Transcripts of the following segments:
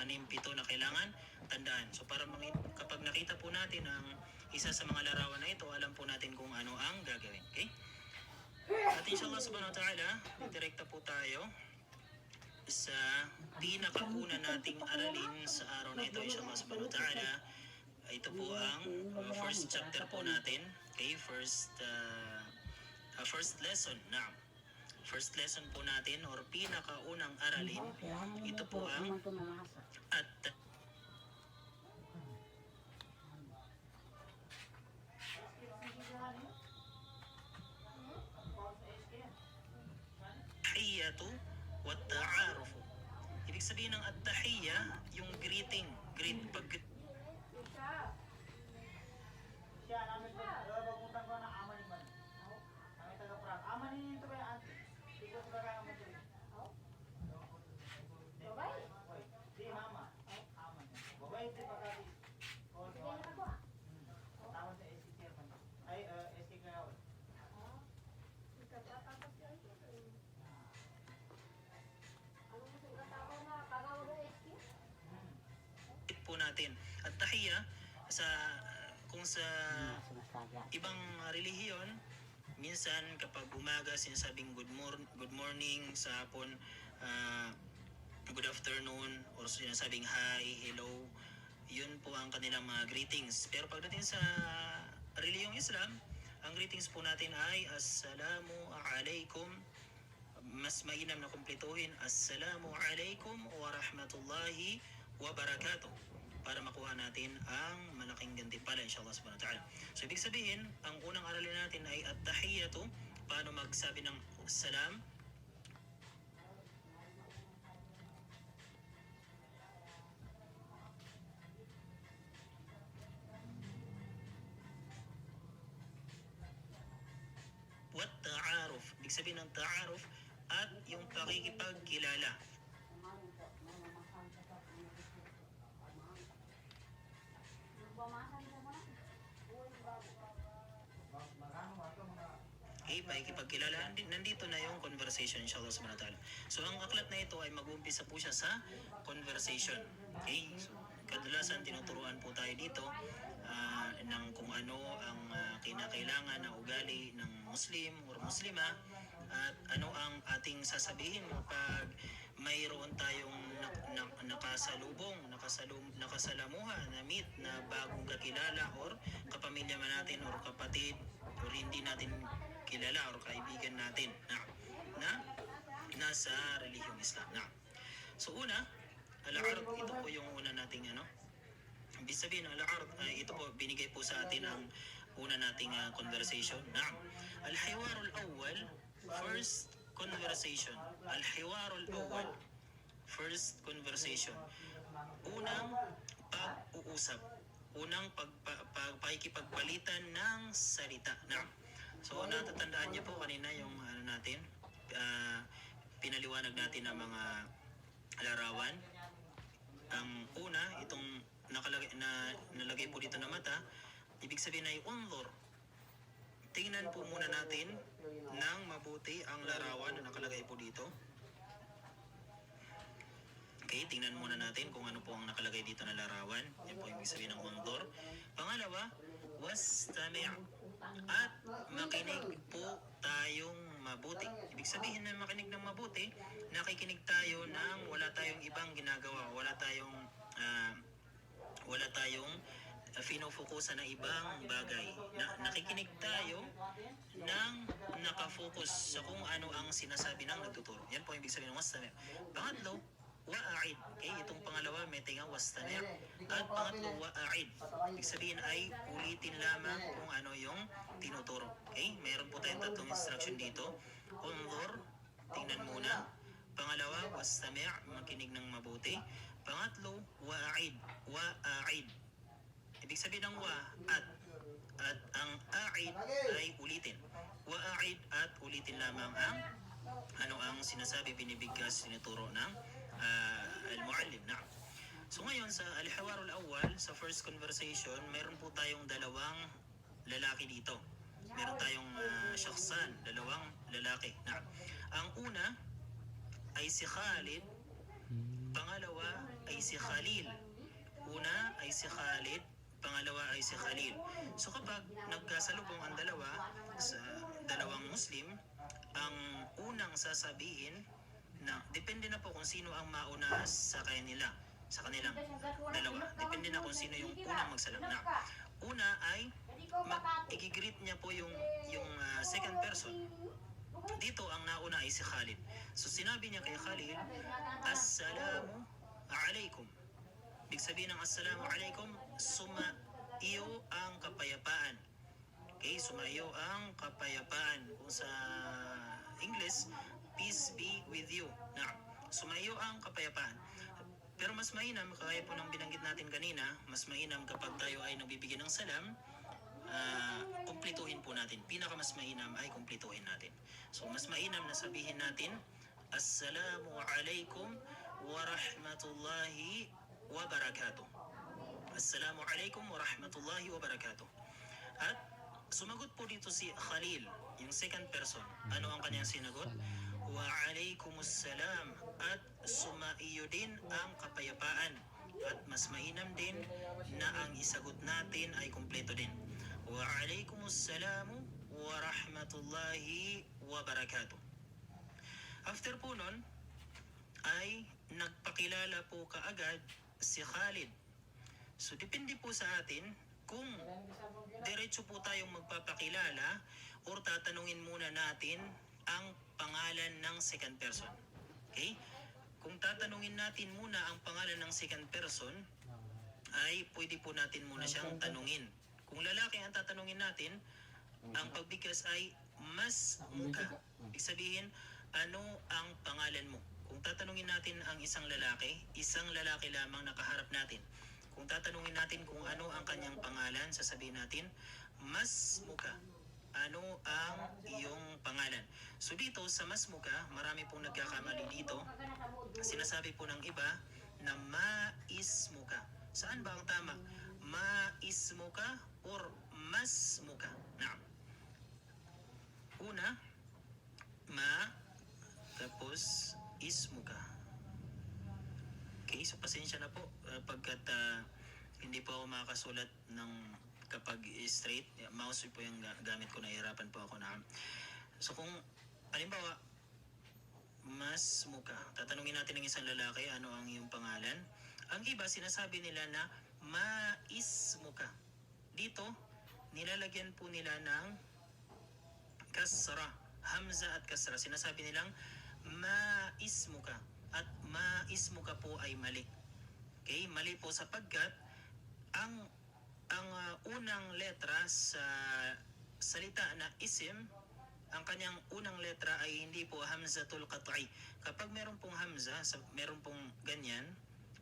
6, 7 na kailangan tandaan. So para kapag nakita po natin ang isa sa mga larawan na ito, alam po natin kung ano ang gagawin. Okay? At inshallah subhanahu wa ta'ala, direkta po tayo sa pinakauna nating aralin sa araw na ito, inshallah subhanahu wa ta'ala. Ito po ang first chapter po natin. Okay, first lesson. Naam. First lesson po natin or pinakaunang aralin. Ito po ang at-tahiyyatu wat-ta'arufu. Ibig sabihin ng at-tahiyya, yung greeting, siya namin pagpuntan ko ng ama ni man. Kami taga-Prag. Ama ni ito ba yan? Ikot ka ka naman ito. Babay? Di mama. Ama niya. Babay ito pa kasi. Tawag sa SK pa. Ay, SK kaya ako. po natin. At tahiyya sa kung sa ibang relihiyon, minsan kapag umaga sinasabing good morning, sa hapon good afternoon, or sinasabing hi, hello. Yun po ang kanilang mga greetings. Pero pagdating sa relihiyong Islam, ang greetings po natin ay assalamu alaikum. Mas mainam na kumpletuhin assalamu alaikum wa rahmatullahi wa barakatuh, para makuha natin ang malaking gantimpala inshallah subhanahu wa ta'ala. So ibig sabihin, ang unang aralin natin ay at-tahiyyatu, paano magsabi ng salam. Wat-ta'aruf, ibig sabihin ng ta'aruf at yung pakikipagkilala. Okay, pakikipagkilala. Nandito na yung conversation inshallah subhanahu wa ta'ala. So ang aklat na ito ay mag-uumpisa po siya sa conversation. Okay? So kadalasan tinuturuan po tayo dito ng kung ano ang kinakailangan na ugali ng Muslim or Muslima at ano ang ating sasabihin pag mayroon tayong nakasalamuha na meet na bagong kakilala or kapamilya man natin or kapatid or hindi natin kilala or kaibigan natin na nasa relihiyong Islam. So una, al-ard, ito po yung una nating ibig sabihin ng al-ard, ito po binigay po sa atin ang una nating conversation. Al-hiwarul awwal, first conversation. Al-hiwarul awwal, first conversation. Unang pag-uusap, unang pakikipagpalitan ng salita. So natatandaan niyo po kanina yung natin, pinaliwanag natin ang mga larawan. Ang una, itong nalagay po dito na mata, ibig sabihin ay unzur. Tingnan po muna natin ng mabuti ang larawan na nakalagay po dito. Okay, tingnan muna natin kung ano po ang nakalagay dito na larawan. Yan po yung ibig sabihin ng unzur. Pangalawa, wastami'. At makinig po tayong mabuti. Ibig sabihin na makinig ng mabuti, nakikinig tayo ng wala tayong ibang ginagawa, wala tayong fino-focusan na ibang bagay. Nakikinig tayo ng nakafocus sa kung ano ang sinasabi ng nagtuturo. Yan po yung ibig sabihin ng wastami'. Pangatlo, wa'a'id. Okay, itong pangalawa may tinga wastami'. At pangatlo, wa'a'id. Ibig sabihin ay ulitin lamang kung ano yung tinuturo. Okay, meron po tayong tatlong instruction dito. Unzur, tingnan muna. Pangalawa, wastami', makinig ng mabuti. Pangatlo, wa'a'id. Wa'a'id. Ibig sabihin ng at ang a'id ay ulitin. Wa'a'id at ulitin lamang ang ano ang sinasabi, binibigkas, sinuturo ng al-muallim. So ngayon sa al-hiwarul awwal, sa first conversation, meron po tayong dalawang lalaki dito. Meron tayong shakhsan, dalawang lalaki. Ang una ay si Khalid pangalawa ay si Khalil. Una ay si Khalid, pangalawa ay si Khalil. So kapag nagkasalubong ang dalawa sa dalawang Muslim, ang unang sasabihin na depende na po kung sino ang mauna sa kanila, sa kanilang dalawa. Depende na kung sino yung unang magsalam na. Una ay i-greet niya po yung second person. Dito ang nauna ay si Khalid. So sinabi niya kay Khalid, Assalamu alaikum. Ibig sabihin ng Assalamu alaikum, sumaiyo ang kapayapaan. Okay, sumaiyo ang kapayapaan. Kung sa English, peace be with you. Na, sumaiyo ang kapayapaan. Pero mas mainam, kaya po nang binanggit natin kanina, mas mainam kapag tayo ay nagbibigay ng salam, kumplituhin po natin. Pinaka mas mainam ay kumplituhin natin. So mas mainam na sabihin natin, Assalamu alaikum wa rahmatullahi wa barakatuh. Assalamu alaikum wa rahmatullahi wa barakatuh. At sumagot po dito si Khalil, yung second person. Ano ang kanyang sinagot? Wa alaikumussalam, at sumaiyo din ang kapayapaan. At mas mainam din na ang isagot natin ay kumpleto din. Wa alaikumussalamu wa rahmatullahi wa barakatuh. After po nun, ay nagpakilala po kaagad si Khalid. So depende po sa atin kung diretso po tayong magpapakilala or tatanungin muna natin ang pangalan ng second person. Okay? Kung tatanungin natin muna ang pangalan ng second person, ay pwede po natin muna siyang tanungin. Kung lalaki ang tatanungin natin, ang pagbigkas ay mas muka. Ibig sabihin, ano ang pangalan mo? Kung tatanungin natin ang isang lalaki lamang nakaharap natin. Kung tatanungin natin kung ano ang kanyang pangalan, sasabihin natin, mas muka. Ano ang iyong pangalan? So dito sa mas muka, marami pong nagkakamali dito. Sinasabi po ng iba na mais muka. Saan ba ang tama? Mais muka or mas muka? Naam. Una, ma, tapos ismuka. Okay, so pasensya na po pagkat hindi po ako makakasulat ng kapag straight. Mouse po yung gamit ko, nahihirapan po ako na. So kung halimbawa, mas muka, tatanungin natin ng isang lalaki, ano ang iyong pangalan? Ang iba, sinasabi nila na mais muka. Dito, nilalagyan po nila ng kasra, hamza at kasra. Sinasabi nilang mais muka. At mais muka po ay mali. Okay, mali po sapagkat ang unang letra sa salita na isim, ang kanyang unang letra ay hindi po hamzatul qat'i. Kapag meron pong hamza, meron pong ganyan,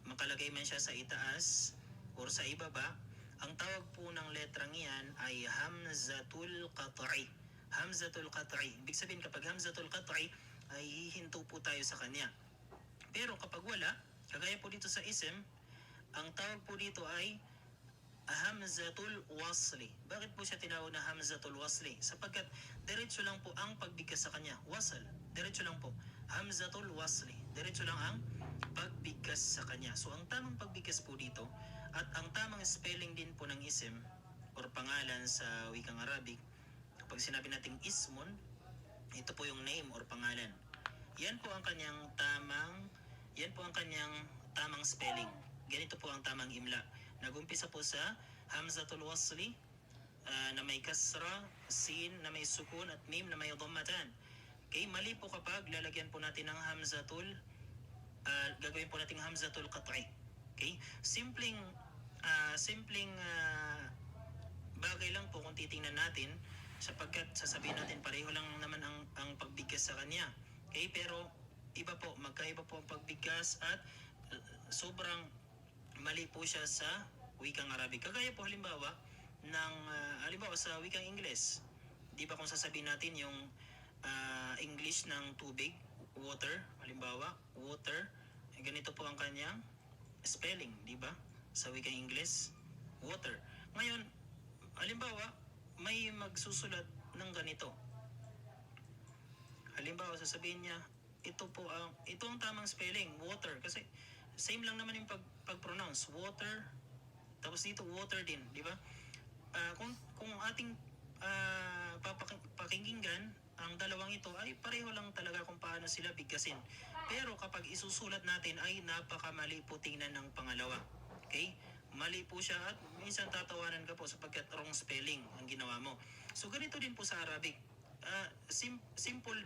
makalagay man siya sa itaas or sa ibaba, ang tawag po ng letrang iyan ay hamzatul qat'i. Hamzatul qat'i. Ibig sabihin kapag hamzatul qat'i ay hihinto po tayo sa kanya. Pero kapag wala, kagaya po dito sa isim, ang tawag po dito ay hamzatul wasli. Bakit po siya tinawag na hamzatul wasli? Sapagkat diretso lang po ang pagbigkas sa kanya. Wasl. Diretso lang po. Hamzatul wasli. Diretso lang ang pagbigkas sa kanya. So ang tamang pagbigkas po dito at ang tamang spelling din po ng isim or pangalan sa wikang Arabic, kapag sinabi nating ismun, ito po yung name or pangalan. Yan po ang kanyang tamang spelling. Ganito po ang tamang imla. Nagumpisa po sa hamzatul wasli na may kasra, sin na may sukun at mim na may dhammatan. Okay, mali po kapag lalagyan po natin ng gagawin po natin hamzatul qat'i. Okay? Simpleng bagay lang po kung titingnan natin sapagkat sasabihin natin pareho lang naman ang pagbigkas sa kanya. Okay, pero iba po, magkaiba po ang pagbigkas at sobrang mali po siya sa wikang Arabic. Kagaya po halimbawa sa wikang Ingles. Di ba kung sasabihin natin yung English ng tubig, water, halimbawa, water, ganito po ang kanyang spelling, di ba? Sa wikang Ingles, water. Ngayon, halimbawa, may magsusulat ng ganito. Halimbawa, sasabihin niya, ito ang tamang spelling, water. Kasi same lang naman yung pag-pronounce. Water, tapos dito water din, di ba? Kung ating pakinggan, ang dalawang ito ay pareho lang talaga kung paano sila bigkasin. Pero kapag isusulat natin ay napakamali po tingnan ng pangalawa. Okay? Mali po siya at minsan tatawanan ka po sapagkat wrong spelling ang ginawa mo. So ganito din po sa Arabic. Simple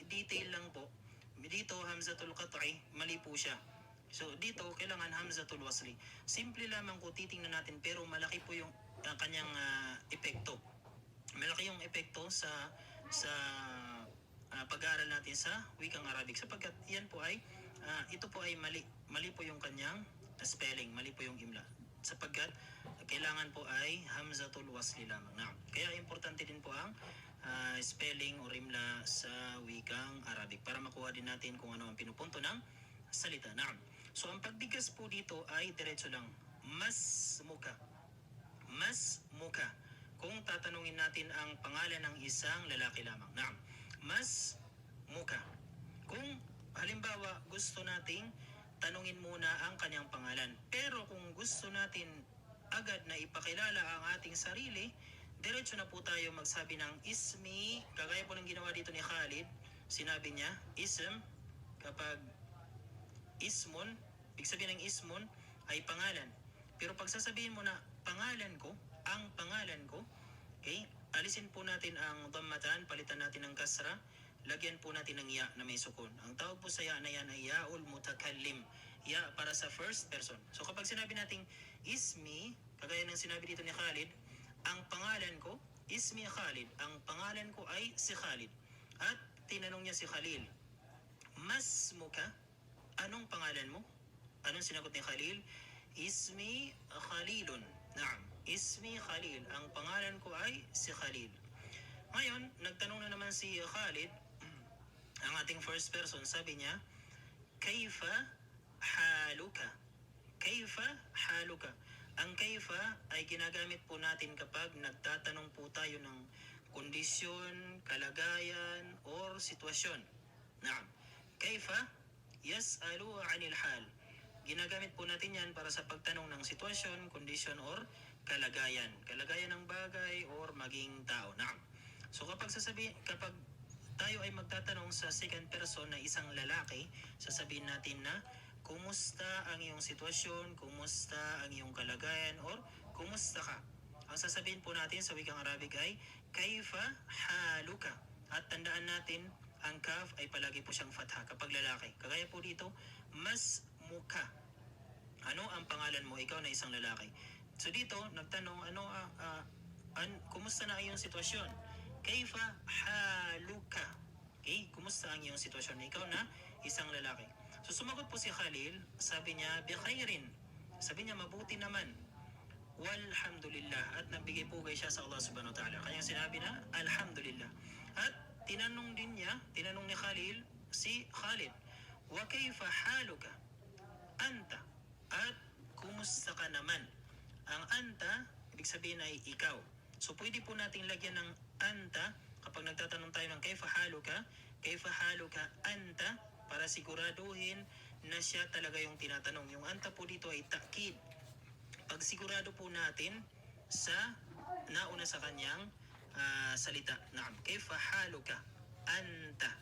detail lang po. Dito hamzatul qat'i, mali po siya. So dito kailangan hamzatul wasli. Simple lamang ko titingnan natin pero malaki po yung kanyang epekto. Malaki yung epekto sa pag-aaral natin sa wikang Arabic sapagkat yan po ay ito po ay mali po yung kanyang spelling, mali po yung imla sapagkat kailangan po ay hamzatul wasli lamang. Kaya importante din po ang spelling o imla sa wikang Arabic para makuha din natin kung ano ang pinupunto ng salita. So ang pagbigkas po dito ay diretso lang. Mas muka. Mas muka. Kung tatanungin natin ang pangalan ng isang lalaki lamang. Mas muka. Kung halimbawa gusto nating tanungin muna ang kanyang pangalan. Pero kung gusto natin agad na ipakilala ang ating sarili, diretso na po tayo magsabi ng ismi. Kagaya po ng ginawa dito ni Khalid. Sinabi niya, ism. Kapag ismon, ibig sabihin ng ismon ay pangalan. Pero pag sasabihin mo na pangalan ko, ang pangalan ko, okay, alisin po natin ang dhammatan, palitan natin ng kasra, lagyan po natin ng ya na may sukun. Ang tawag po sa ya na yan ay yaul mutakallim. Ya para sa first person. So kapag sinabi nating ismi, kagaya ng sinabi dito ni Khalid, ang pangalan ko, ismi Khalid, ang pangalan ko ay si Khalid. At tinanong niya si Khalil, mas muka, anong pangalan mo? Anong sinagot ni Khalil? Ismi Khalilun. Ismi Khalil. Ang pangalan ko ay si Khalil. Ngayon, nagtanong na naman si Khalid, ang ating first person, sabi niya, Kaifa haluka? Kaifa haluka? Ang kaifa ay ginagamit po natin kapag nagtatanong po tayo ng kondisyon, kalagayan, or sitwasyon. Kaifa yas'alu 'anil hal. Ginagamit po natin yan para sa pagtanong ng sitwasyon, kondisyon, or kalagayan. Kalagayan ng bagay or maging tao. So kapag tayo ay magtatanong sa second person na isang lalaki, sasabihin natin na kumusta ang iyong sitwasyon, kumusta ang iyong kalagayan, or kumusta ka. Ang sasabihin po natin sa wikang Arabic ay kaifa haluka. At tandaan natin, ang kaf ay palagi po siyang fatha kapag lalaki. Kagaya po dito, mas muka. Ano ang pangalan mo? Ikaw na isang lalaki. So dito, nagtanong, kumusta na ang iyong sitwasyon? Kaifa haluka? Okay, kumusta ang iyong sitwasyon? Ikaw na isang lalaki. So sumagot po si Khalil, sabi niya, bikhairin. Sabi niya, mabuti naman. Walhamdulillah. At nagbigay pugay siya sa Allah subhanahu wa ta'ala. Kanyang sinabi na, alhamdulillah. At tinanong ni Khalil, si Khalid, wa kaifa haluka? Anta. At kumusta ka naman? Ang anta, ibig sabihin ay ikaw. So pwede po nating lagyan ng anta kapag nagtatanong tayo ng kaifa haluka anta, para siguraduhin na siya talaga yung tinatanong. Yung anta po dito ay ta'kid. Pag sigurado po natin sa nauna sa kanyang salita. Kaifa haluka anta.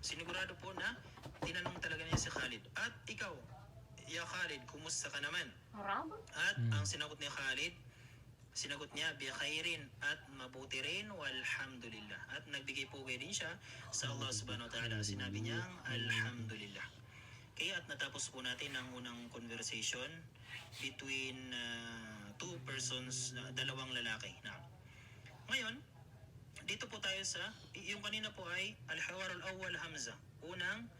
Sinigurado po na tinanong talaga niya si Khalid. At ikaw, ya Khalid, kumusta ka naman? At ang sinagot ni Khalid, sinagot niya, bikhairin, at mabuti rin, walhamdulillah. At nagbigay pugay din siya sa Allah subhanahu wa ta'ala. Sinabi niyang, alhamdulillah. Kaya at natapos po natin ang unang conversation between two persons, dalawang lalaki. Ngayon, dito po tayo sa, yung kanina po ay al-hawar al-awwal hamza. Unang,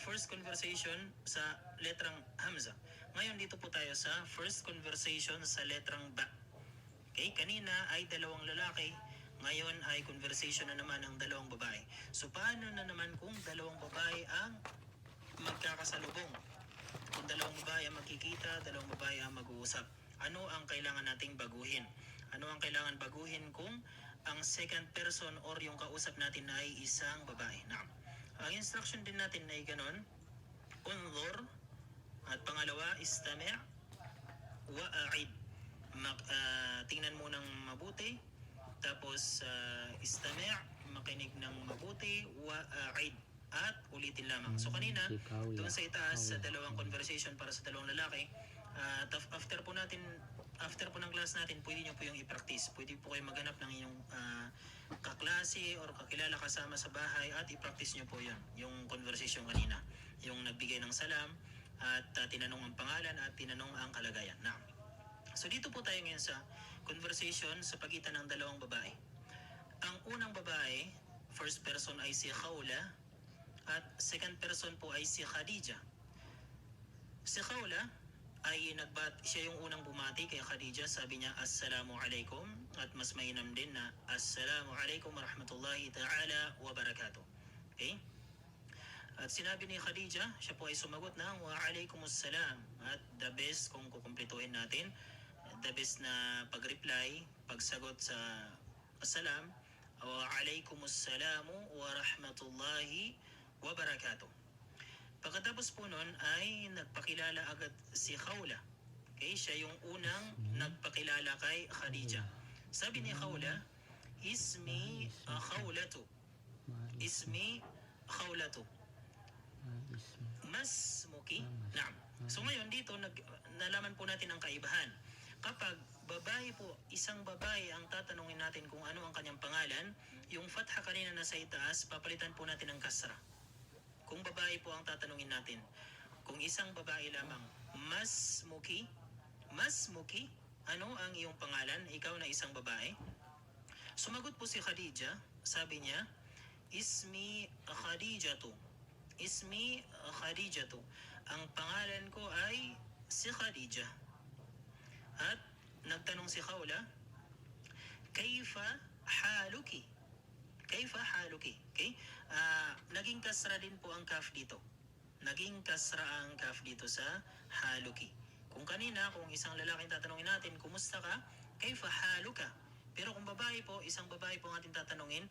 first conversation sa letrang hamza. Ngayon dito po tayo sa first conversation sa letrang ba. Okay, kanina ay dalawang lalaki, ngayon ay conversation na naman ng dalawang babae. So paano na naman kung dalawang babae ang magkakasalubong? Kung dalawang babae ang magkikita, dalawang babae ang mag-uusap. Ano ang kailangan nating baguhin? Ano ang kailangan baguhin kung ang second person or yung kausap natin ay isang babae? Ang instruction din natin ay ganon, unzur istami' wa a'id. Tingnan mo ng mabuti, tapos istami', makinig ng mabuti, wa a'id, at ulitin lamang. So kanina, doon sa itaas, sa dalawang conversation para sa dalawang lalaki, after po ng class natin, pwede nyo po yung i-practice. Pwede po kayo maghanap ng inyong kaklase or kakilala kasama sa bahay at i-practice nyo po yun. Yung conversation kanina. Yung nagbigay ng salam at tinanong ang pangalan at tinanong ang kalagayan. Now, so dito po tayo ngayon sa conversation sa pagitan ng dalawang babae. Ang unang babae, first person ay si Khawla at second person po ay si Khadija. Si Khawla ay siya yung unang bumati kay Khadija, sabi niya assalamu alaikum, at mas mainam din na assalamu alaikum warahmatullahi ta'ala wa barakatuh. Okay? At sinabi ni Khadija, siya po ay sumagot ng wa alaikumussalam, at the best kung kukumplituhin natin, the best na pag-reply, pagsagot sa salam, wa alaikumussalamu wa rahmatullahi wa barakatuh. Pagkatapos po nun ay nagpakilala agad si Khawla. Okay, siya yung unang nagpakilala kay Khadija. Sabi ni Khawla, ismi Khawlatu. Ismi Khawlatu. Mas muki. Naam. So ngayon dito nalaman po natin ang kaibahan. Kapag babae po, isang babae ang tatanungin natin kung ano ang kanyang pangalan, yung fatha kanina na sa itaas, papalitan po natin ng kasra. Kung babae po ang tatanungin natin, kung isang babae lamang, mas muki, ano ang iyong pangalan? Ikaw na isang babae. Sumagot po si Khadija, sabi niya, ismi Khadijatu. Ismi Khadijatu. Ang pangalan ko ay si Khadija. At nagtanong si Khawla, kayfa haluki? Kayfa haluki? Okay? Naging kasra din po ang kaf dito. Naging kasra ang kaf dito sa haluki. Kung kanina, kung isang lalaki tatanungin natin, kumusta ka? Kayfa haluka? Pero kung babae po, isang babae po ang ating tatanungin,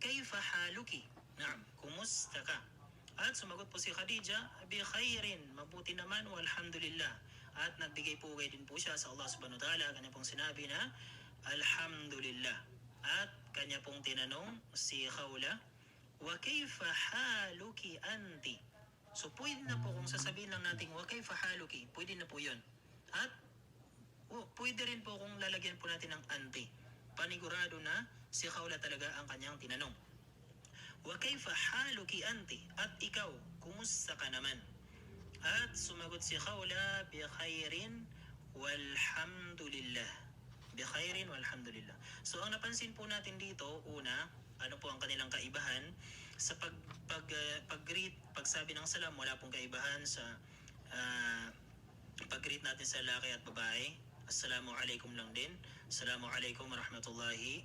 kayfa haluki? Naam, kumusta ka? At sumagot po si Khadija, bi khairin, mabuti naman, walhamdulillah. At nagbigay pugay din po siya sa Allah subhanahu wa ta'ala. Kanya pong sinabi na, alhamdulillah. At kanya pong tinanong si Khawla, wa kayfa haluki anti? So pwede na po kung sasabihin lang natin wa kayfa haluki, pwede na po yun. At pwede rin po kung lalagyan po natin ng anti. Panigurado na si Khawla talaga ang kanyang tinanong. Wa kayfa haluki anti? At ikaw, kumusta ka naman? At sumagot si Khawla, bi khairin walhamdulillah. Bi khairin walhamdulillah. So ang napansin po natin dito, una, ano po ang kanilang kaibahan sa pag-greet, pagsabi ng salam, wala pong kaibahan sa pag-greet natin sa lalaki at babae. Assalamu alaikum lang din. Assalamu alaikum warahmatullahi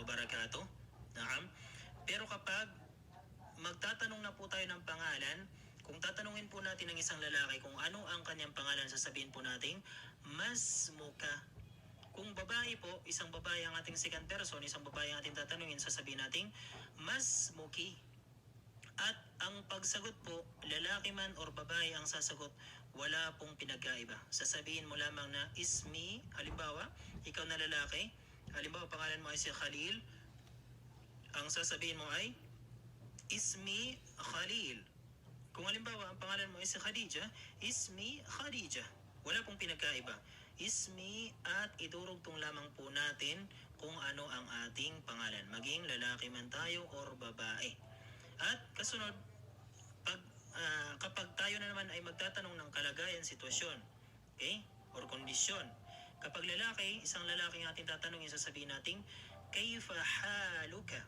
wabarakatuh. Naam. Pero kapag magtatanong na po tayo ng pangalan, kung tatanungin po natin ng isang lalaki kung ano ang kanyang pangalan, sasabihin po natin, mas muka. Kung babae po, isang babae ang ating second person, isang babae ang ating tatanungin, sasabihin natin, mas muki. At ang pagsagot po, lalaki man or babae ang sasagot, wala pong pinagkaiba. Sasabihin mo lamang na ismi, halimbawa, ikaw na lalaki, halimbawa pangalan mo ay si Khalil, ang sasabihin mo ay ismi Khalil. Kung halimbawa ang pangalan mo ay si Khadija, ismi Khadija. Wala pong pinagkaiba. Ismi at idurugtong lamang po natin kung ano ang ating pangalan. Maging lalaki man tayo or babae. At kasunod, kapag tayo na naman ay magtatanong ng kalagayan, sitwasyon, okay? Or kondisyon. Kapag lalaki, isang lalaki ang ating tatanungin, sasabihin natin, kayfa haluka?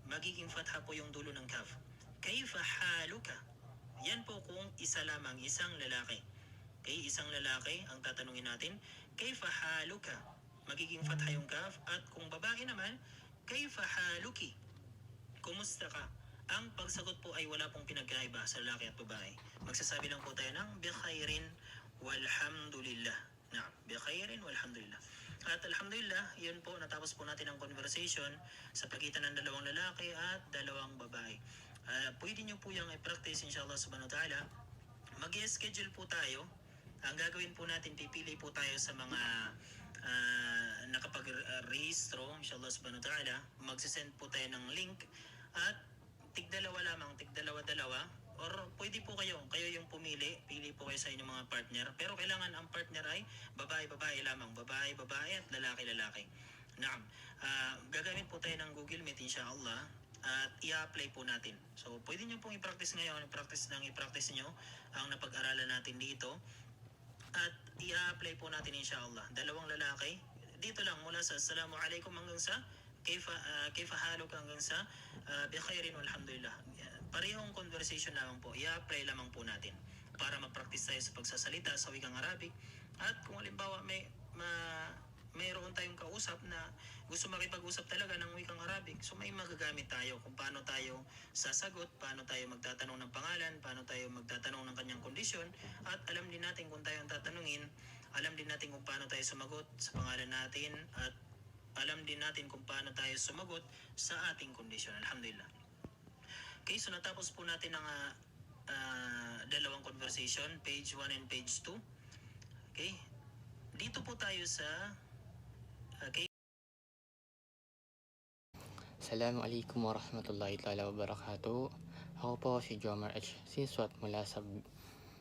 Magiging fatha po yung dulo ng kaf. Kayfa haluka? Yan po kung isa lamang, isang lalaki. Okay, isang lalaki ang tatanungin natin, kayfa haluka? Magiging fatha yung kaf. At kung babae naman, kayfa haluki? Kumusta ka? Ang pagsagot po ay wala pong pinagkaiba sa lalaki at babae. Magsasabi lang po tayo ng bi khairin walhamdulillah. Na, bi khairin walhamdulillah. At alhamdulillah, yun po, natapos po natin ang conversation sa pagitan ng dalawang lalaki at dalawang babae. Pwede nyo po yung i-practice inshallah subhanahu wa ta'ala. Mag-schedule po tayo Ang gagawin po natin, pipili po tayo sa mga nakapag-rehistro, inshallah subhanahu wa ta'ala. Magsisend po tayo ng link at tigdalawa lamang, tigdalawa-dalawa. Or pwede po kayo yung pili po kayo sa inyong mga partner. Pero kailangan ang partner ay babae-babae lamang, babae-babae at lalaki-lalaki. Naam. Gagamit po tayo ng Google Meet inshallah at i-apply po natin. So, pwede nyo pong i-practice ngayon, i-practice nyo ang napag-aralan natin dito. At i-apply po natin inshallah. Dalawang lalaki. Dito lang mula sa assalamu alaikum hanggang sa kayfa haluk hanggang sa bikhairin walhamdulillah. Parehong conversation lamang po. I-apply lamang po natin para ma-practice tayo sa pagsasalita sa wikang Arabic. At kung halimbawa mayroon tayong kausap na gusto makipag-usap talaga ng wikang Arabic, so may magagamit tayo kung paano tayo sasagot, paano tayo magtatanong ng pangalan, paano tayo magtatanong ng kanyang kondisyon, at alam din natin kung tayo ang tatanungin, alam din natin kung paano tayo sumagot sa pangalan natin, at alam din natin kung paano tayo sumagot sa ating kondisyon. Alhamdulillah. Okay, so natapos po natin ang dalawang conversation, page 1 and page 2. Okay, dito po tayo sa Assalamualaikum warahmatullahi ta'ala wabarakatuh. Ako po si Jomar H. Sinswat mula sa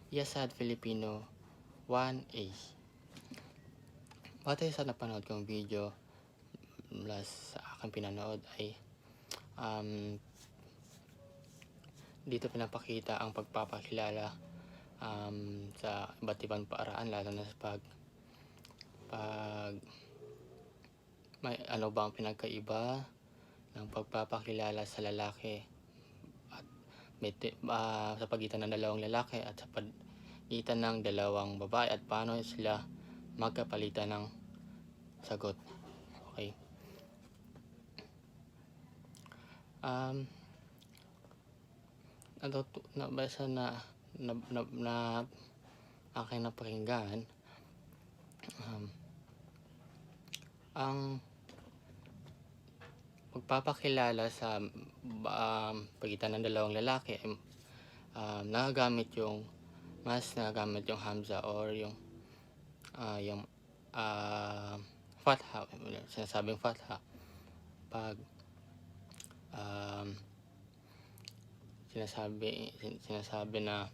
Yasad Filipino 1A. Batay sa napanood kong video mula sa aking pinanood ay dito pinapakita ang pagpapakilala sa iba't ibang paraan, lalo na sa may ano ba ang pinagkaiba ng pagpapakilala sa lalaki at sa pagitan ng dalawang lalaki at sa pagitan ng dalawang babae, at paano sila magkapalitan ng sagot. Okay. Nabasa na aking napakinggan ang pagpapakilala sa pagitan ng dalawang lalaki ay nagagamit yung hamza or yung fatha, sinasabing fatha pag sinasabi na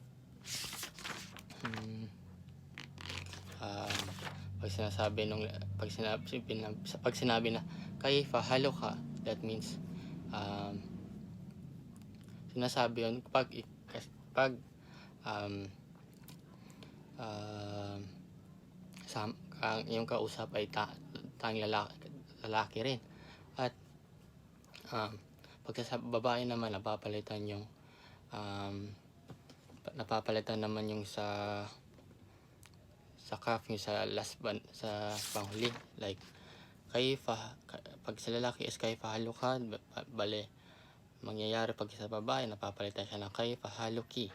pag sinabi na kayfa haluka, that means sinasabi yun pag yung kausap ay tanging lalaki rin, at pag sa babae naman napapalitan naman yung sa kaf, yung sa last sa panghuli, like pag sa lalaki is kayfa haluka, bale mangyayari pag sa babae napapalitan siya ng kayfa haluki.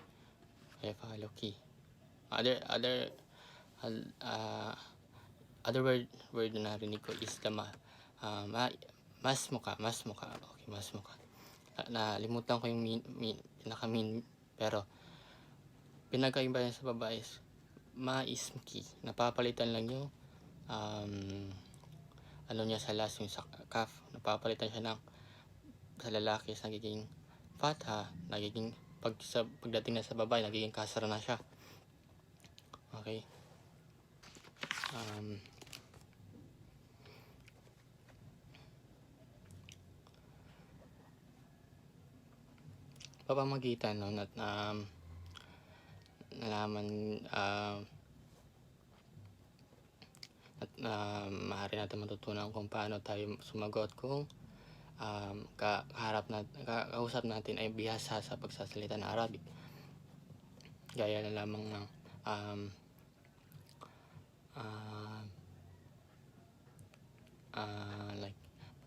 Other word na narinig ko is mas muka. Okay, mas muka. Nalimutan ko yung pinaka-mean, pero pinagkaiba niya sa babae is maismki. Napapalitan lang yung niya sa last, yung sa kaf. Napapalitan siya ng sa lalaki is nagiging fatha, nagiging pagdating na sa babae nagiging kasra na siya. Okay. Papamagitan at nalaman at maaari natin matutunan kung paano tayo sumagot kung kausap natin ay bihasa sa pagsasalita ng Arabic, gaya na lamang ng like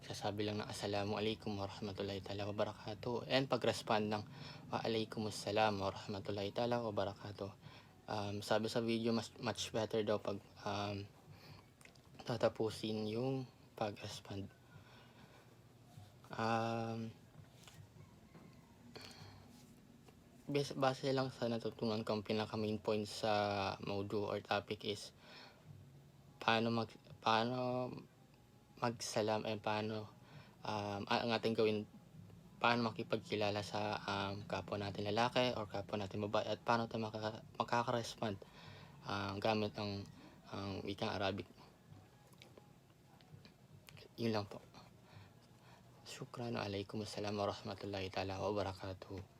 sasabi lang ng assalamu alaikum warahmatullahi ta'ala wabarakatuh, and pag-respond ng wa alaikumussalam warahmatullahi ta'ala wabarakatuh. Sabi sa video, much better daw pag tatapusin yung pag-respond. base lang sa natutunan ko, ang pinaka main point sa module or topic is paano magsalam and paano ang ating gawin, paano makipagkilala sa kapwa natin lalaki or kapwa natin babae, at paano tayo makaka-respond gamit ang wikang Arabic. Yun lang po. Syukran. Alaikum assalam warahmatullahi ta'ala wabarakatuh.